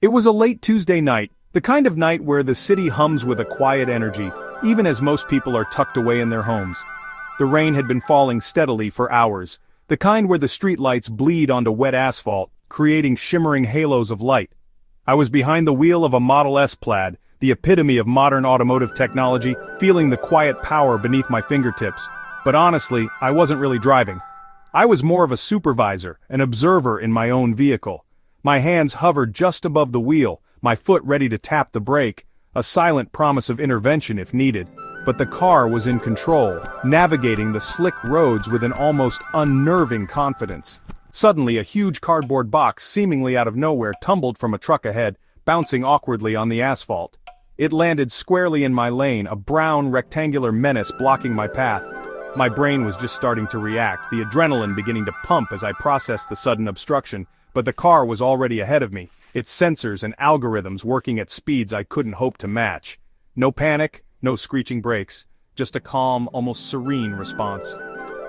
It was a late Tuesday night, the kind of night where the city hums with a quiet energy, even as most people are tucked away in their homes. The rain had been falling steadily for hours, the kind where the streetlights bleed onto wet asphalt, creating shimmering halos of light. I was behind the wheel of a Model S Plaid, the epitome of modern automotive technology, feeling the quiet power beneath my fingertips. But honestly, I wasn't really driving. I was more of a supervisor, an observer in my own vehicle. My hands hovered just above the wheel, my foot ready to tap the brake, a silent promise of intervention if needed. But the car was in control, navigating the slick roads with an almost unnerving confidence. Suddenly, a huge cardboard box, seemingly out of nowhere, tumbled from a truck ahead, bouncing awkwardly on the asphalt. It landed squarely in my lane, a brown, rectangular menace blocking my path. My brain was just starting to react, the adrenaline beginning to pump as I processed the sudden obstruction. But the car was already ahead of me, its sensors and algorithms working at speeds I couldn't hope to match. No panic, no screeching brakes, just a calm, almost serene response.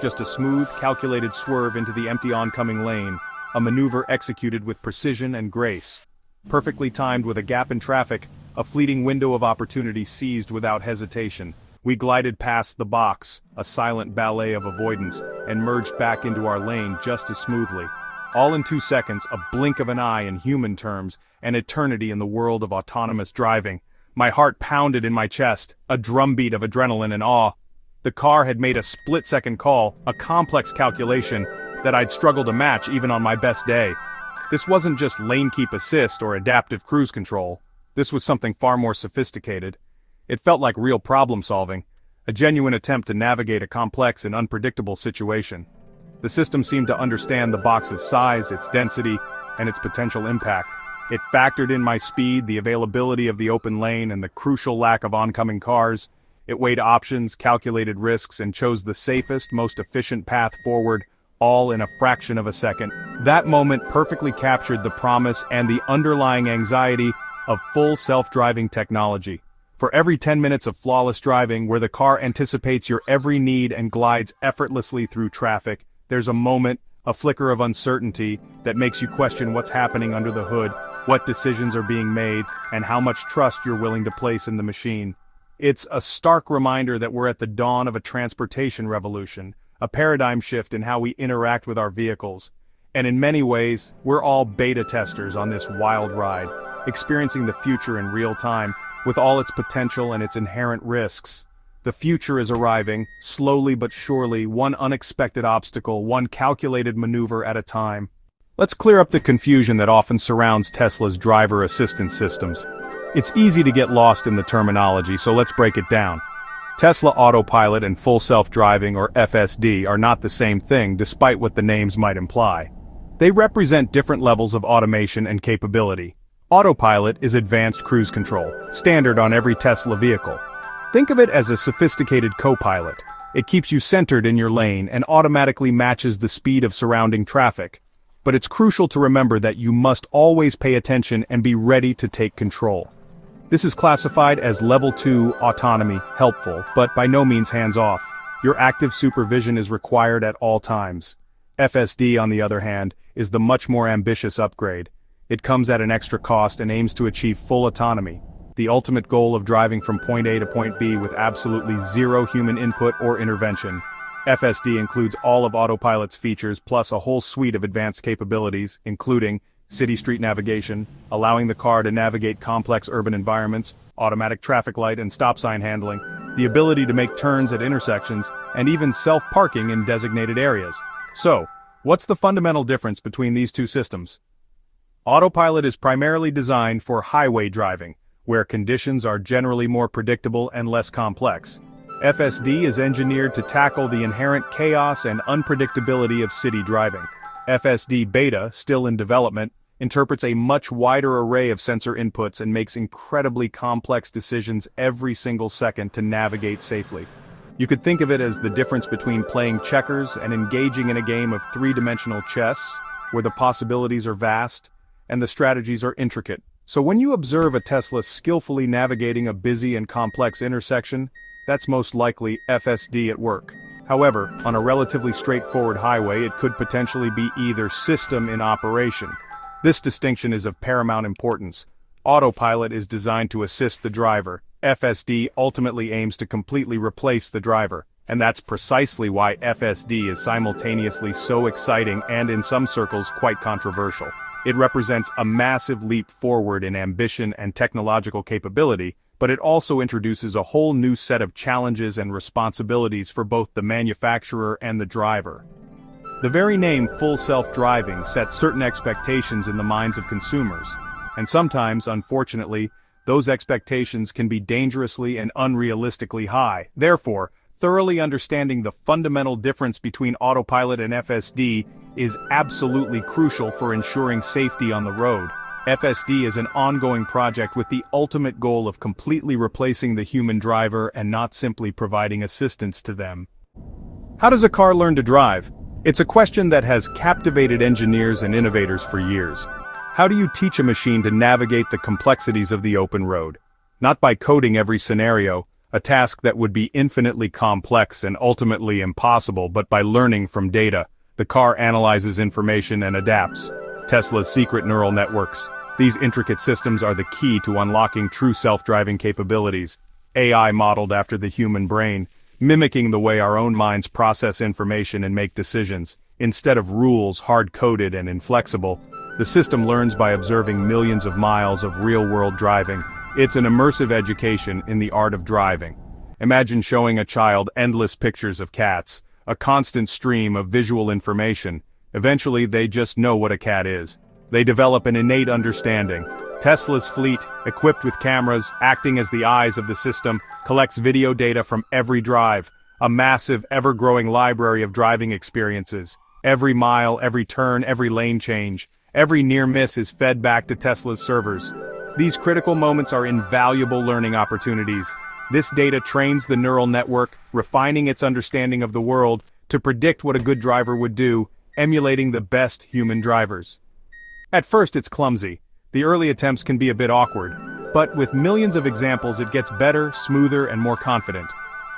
Just a smooth, calculated swerve into the empty oncoming lane, a maneuver executed with precision and grace. Perfectly timed with a gap in traffic, a fleeting window of opportunity seized without hesitation. We glided past the box, a silent ballet of avoidance, and merged back into our lane just as smoothly. All in 2 seconds, a blink of an eye in human terms, an eternity in the world of autonomous driving. My heart pounded in my chest, a drumbeat of adrenaline and awe. The car had made a split-second call, a complex calculation that I'd struggle to match even on my best day. This wasn't just lane keep assist or adaptive cruise control. This was something far more sophisticated. It felt like real problem solving, a genuine attempt to navigate a complex and unpredictable situation. The system seemed to understand the box's size, its density, and its potential impact. It factored in my speed, the availability of the open lane, and the crucial lack of oncoming cars. It weighed options, calculated risks, and chose the safest, most efficient path forward, all in a fraction of a second. That moment perfectly captured the promise and the underlying anxiety of full self-driving technology. For every 10 minutes of flawless driving, where the car anticipates your every need and glides effortlessly through traffic, there's a moment, a flicker of uncertainty, that makes you question what's happening under the hood, what decisions are being made, and how much trust you're willing to place in the machine. It's a stark reminder that we're at the dawn of a transportation revolution, a paradigm shift in how we interact with our vehicles. And in many ways, we're all beta testers on this wild ride, experiencing the future in real time, with all its potential and its inherent risks. The future is arriving, slowly but surely, one unexpected obstacle, one calculated maneuver at a time. Let's clear up the confusion that often surrounds Tesla's driver assistance systems. It's easy to get lost in the terminology, so let's break it down. Tesla Autopilot and Full Self-Driving, or FSD, are not the same thing, despite what the names might imply. They represent different levels of automation and capability. Autopilot is advanced cruise control, standard on every Tesla vehicle. Think of it as a sophisticated co-pilot. It keeps you centered in your lane and automatically matches the speed of surrounding traffic. But it's crucial to remember that you must always pay attention and be ready to take control. This is classified as Level 2 autonomy, helpful, but by no means hands-off. Your active supervision is required at all times. FSD, on the other hand, is the much more ambitious upgrade. It comes at an extra cost and aims to achieve full autonomy, the ultimate goal of driving from point A to point B with absolutely zero human input or intervention. FSD includes all of Autopilot's features plus a whole suite of advanced capabilities, including city street navigation, allowing the car to navigate complex urban environments, automatic traffic light and stop sign handling, the ability to make turns at intersections, and even self-parking in designated areas. So, what's the fundamental difference between these two systems? Autopilot is primarily designed for highway driving, where conditions are generally more predictable and less complex. FSD is engineered to tackle the inherent chaos and unpredictability of city driving. FSD Beta, still in development, interprets a much wider array of sensor inputs and makes incredibly complex decisions every single second to navigate safely. You could think of it as the difference between playing checkers and engaging in a game of three-dimensional chess, where the possibilities are vast and the strategies are intricate. So when you observe a Tesla skillfully navigating a busy and complex intersection, that's most likely FSD at work. However, on a relatively straightforward highway, it could potentially be either system in operation. This distinction is of paramount importance. Autopilot is designed to assist the driver. FSD ultimately aims to completely replace the driver. And that's precisely why FSD is simultaneously so exciting and in some circles quite controversial. It represents a massive leap forward in ambition and technological capability, but it also introduces a whole new set of challenges and responsibilities for both the manufacturer and the driver. The very name full self-driving sets certain expectations in the minds of consumers, and sometimes, unfortunately, those expectations can be dangerously and unrealistically high. Therefore, thoroughly understanding the fundamental difference between autopilot and FSD is absolutely crucial for ensuring safety on the road. FSD is an ongoing project with the ultimate goal of completely replacing the human driver and not simply providing assistance to them. How does a car learn to drive? It's a question that has captivated engineers and innovators for years. How do you teach a machine to navigate the complexities of the open road? Not by coding every scenario, a task that would be infinitely complex and ultimately impossible, but by learning from data. The car analyzes information and adapts. Tesla's secret neural networks. These intricate systems are the key to unlocking true self-driving capabilities. AI modeled after the human brain, mimicking the way our own minds process information and make decisions. Instead of rules hard-coded and inflexible, the system learns by observing millions of miles of real-world driving. It's an immersive education in the art of driving. Imagine showing a child endless pictures of cats, a constant stream of visual information. Eventually they just know what a cat is. They develop an innate understanding. Tesla's fleet, equipped with cameras, acting as the eyes of the system, collects video data from every drive, a massive, ever-growing library of driving experiences. Every mile, every turn, every lane change, every near miss is fed back to Tesla's servers. These critical moments are invaluable learning opportunities. This data trains the neural network, refining its understanding of the world to predict what a good driver would do, emulating the best human drivers. At first it's clumsy. The early attempts can be a bit awkward, but with millions of examples it gets better, smoother, and more confident.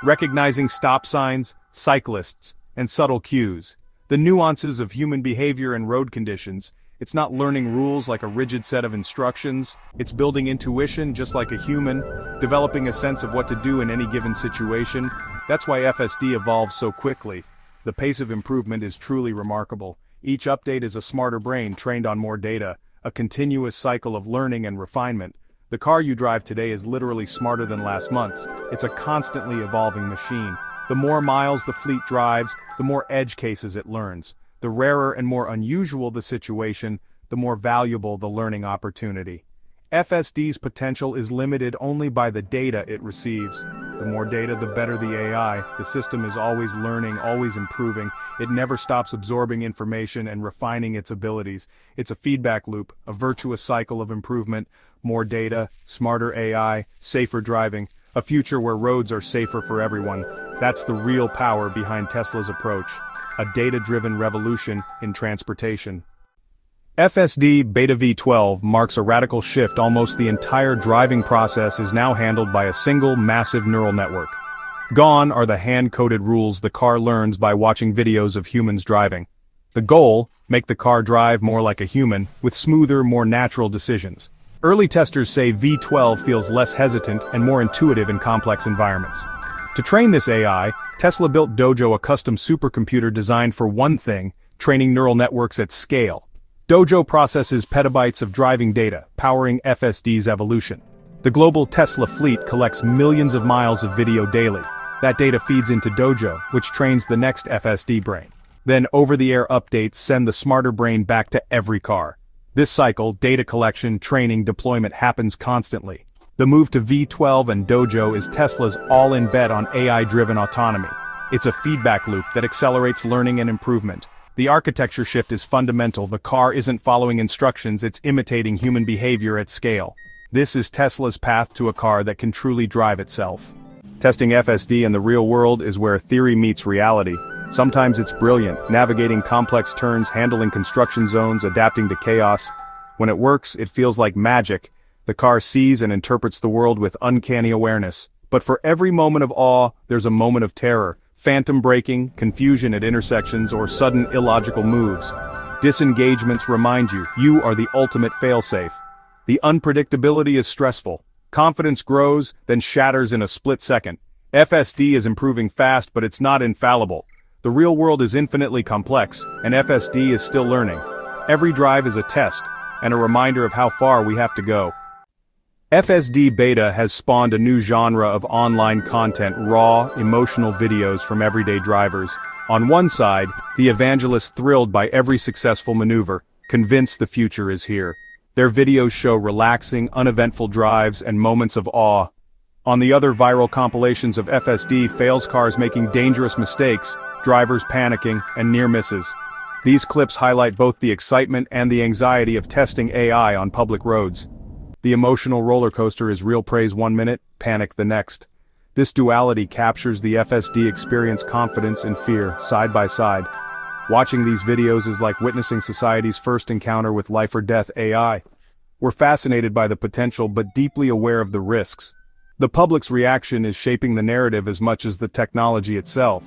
Recognizing stop signs, cyclists, and subtle cues. The nuances of human behavior and road conditions. It's not learning rules like a rigid set of instructions. It's building intuition just like a human, developing a sense of what to do in any given situation. That's why FSD evolves so quickly. The pace of improvement is truly remarkable. Each update is a smarter brain trained on more data, a continuous cycle of learning and refinement. The car you drive today is literally smarter than last month's. It's a constantly evolving machine. The more miles the fleet drives, the more edge cases it learns. The rarer and more unusual the situation, the more valuable the learning opportunity. FSD's potential is limited only by the data it receives. The more data, the better the AI. The system is always learning, always improving. It never stops absorbing information and refining its abilities. It's a feedback loop, a virtuous cycle of improvement. More data, smarter AI, safer driving. A future where roads are safer for everyone. That's the real power behind Tesla's approach. A data-driven revolution in transportation. FSD Beta V12 marks a radical shift. Almost the entire driving process is now handled by a single massive neural network. Gone are the hand-coded rules the car learns by watching videos of humans driving. The goal, make the car drive more like a human, with smoother, more natural decisions. Early testers say V12 feels less hesitant and more intuitive in complex environments. To train this AI, Tesla built Dojo, a custom supercomputer designed for one thing, training neural networks at scale. Dojo processes petabytes of driving data, powering FSD's evolution. The global Tesla fleet collects millions of miles of video daily. That data feeds into Dojo, which trains the next FSD brain. Then over-the-air updates send the smarter brain back to every car. This cycle, data collection, training, deployment happens constantly. The move to V12 and Dojo is Tesla's all-in bet on AI-driven autonomy. It's a feedback loop that accelerates learning and improvement. The architecture shift is fundamental. The car isn't following instructions, it's imitating human behavior at scale. This is Tesla's path to a car that can truly drive itself. Testing FSD in the real world is where theory meets reality. Sometimes it's brilliant, navigating complex turns, handling construction zones, adapting to chaos. When it works, it feels like magic. The car sees and interprets the world with uncanny awareness. But for every moment of awe, there's a moment of terror. Phantom braking, confusion at intersections, or sudden illogical moves. Disengagements remind you, you are the ultimate failsafe. The unpredictability is stressful. Confidence grows, then shatters in a split second. FSD is improving fast, but it's not infallible. The real world is infinitely complex, and FSD is still learning. Every drive is a test, and a reminder of how far we have to go. FSD beta has spawned a new genre of online content, raw, emotional videos from everyday drivers. On one side, the evangelists thrilled by every successful maneuver, convinced the future is here. Their videos show relaxing, uneventful drives and moments of awe. On the other, viral compilations of FSD fails cars making dangerous mistakes, drivers panicking, and near misses. These clips highlight both the excitement and the anxiety of testing AI on public roads. The emotional roller coaster is real praise 1 minute, panic the next. This duality captures the FSD experience, confidence and fear, side by side. Watching these videos is like witnessing society's first encounter with life or death AI. We're fascinated by the potential but deeply aware of the risks. The public's reaction is shaping the narrative as much as the technology itself.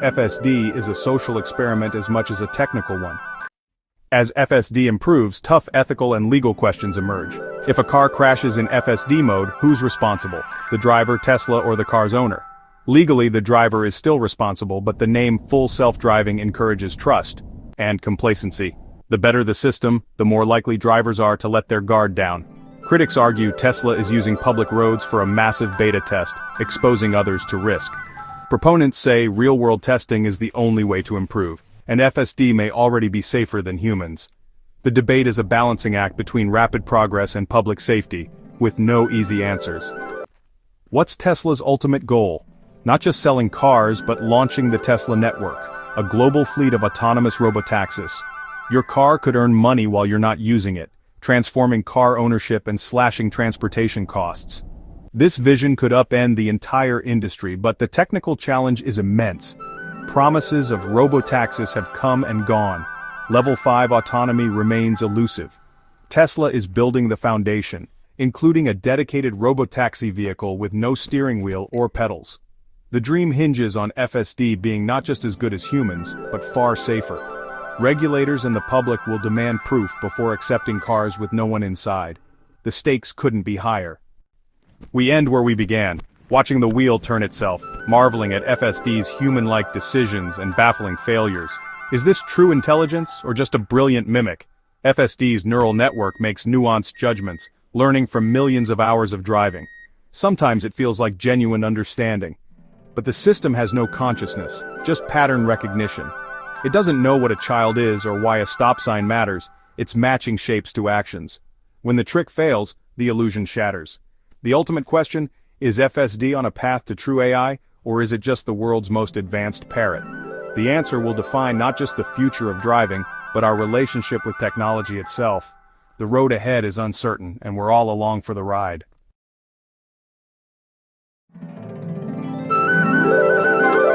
FSD is a social experiment as much as a technical one. As FSD improves, tough ethical and legal questions emerge. If a car crashes in FSD mode, who's responsible? The driver, Tesla, or the car's owner? Legally, the driver is still responsible, but the name full self-driving encourages trust and complacency. The better the system, the more likely drivers are to let their guard down. Critics argue Tesla is using public roads for a massive beta test, exposing others to risk. Proponents say real-world testing is the only way to improve, and FSD may already be safer than humans. The debate is a balancing act between rapid progress and public safety, with no easy answers. What's Tesla's ultimate goal? Not just selling cars, but launching the Tesla network, a global fleet of autonomous robotaxis. Your car could earn money while you're not using it, transforming car ownership and slashing transportation costs. This vision could upend the entire industry, but the technical challenge is immense. Promises of robotaxis have come and gone. Level 5 autonomy remains elusive. Tesla is building the foundation, including a dedicated robotaxi vehicle with no steering wheel or pedals. The dream hinges on FSD being not just as good as humans, but far safer. Regulators and the public will demand proof before accepting cars with no one inside. The stakes couldn't be higher. We end where we began, watching the wheel turn itself, marveling at FSD's human-like decisions and baffling failures. Is this true intelligence, or just a brilliant mimic? FSD's neural network makes nuanced judgments, learning from millions of hours of driving. Sometimes it feels like genuine understanding. But the system has no consciousness, just pattern recognition. It doesn't know what a child is or why a stop sign matters, it's matching shapes to actions. When the trick fails, the illusion shatters. The ultimate question, is FSD on a path to true AI, or is it just the world's most advanced parrot? The answer will define not just the future of driving, but our relationship with technology itself. The road ahead is uncertain, and we're all along for the ride.